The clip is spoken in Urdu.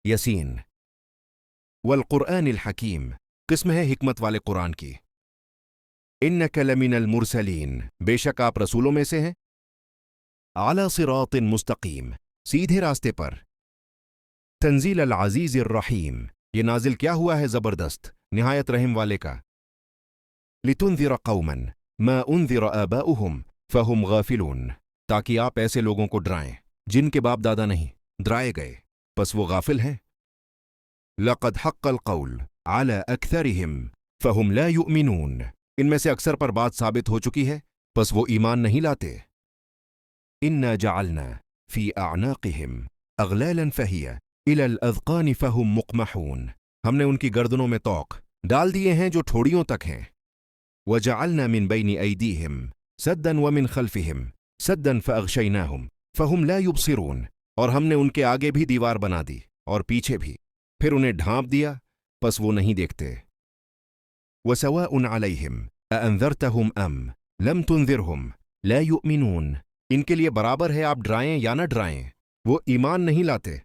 یسین والقرآن الحکیم، قسم ہے حکمت والے قرآن کی۔ انک لمن المرسلین، بے شک آپ رسولوں میں سے ہیں۔ علی صراط مستقیم، سیدھے راستے پر۔ تنزیل العزیز الرحیم، یہ نازل کیا ہوا ہے زبردست، نہایت رحم والے کا۔ لتنذر قوما ما انذر آباؤہم فہم غافلون، تاکہ آپ ایسے لوگوں کو ڈرائیں جن کے باپ دادا نہیں ڈرائے گئے، پس وہ غافل ہیں۔ لقد حق القول على اکثرہم فہم لا یؤمنون، ان میں سے اکثر پر بات ثابت ہو چکی ہے، پس وہ ایمان نہیں لاتے۔ انا جعلنا فی اعناقہم اغلالا فہی الی الاذقان فہم مقمحون، ہم نے ان کی گردنوں میں طوق ڈال دیے ہیں جو ٹھوڑیوں تک ہیں۔ وجعلنا من بین ایدیہم سدا ومن خلفہم سدا فاغشیناہم فہم لا یبصرون، اور ہم نے ان کے آگے بھی دیوار بنا دی اور پیچھے بھی، پھر انہیں ڈھانپ دیا، پس وہ نہیں دیکھتے۔ وسواء علیہم اانذرتہم ام لم تنذرہم لا یؤمنون، ان کے لیے برابر ہے آپ ڈرائیں یا نہ ڈرائیں، وہ ایمان نہیں لاتے۔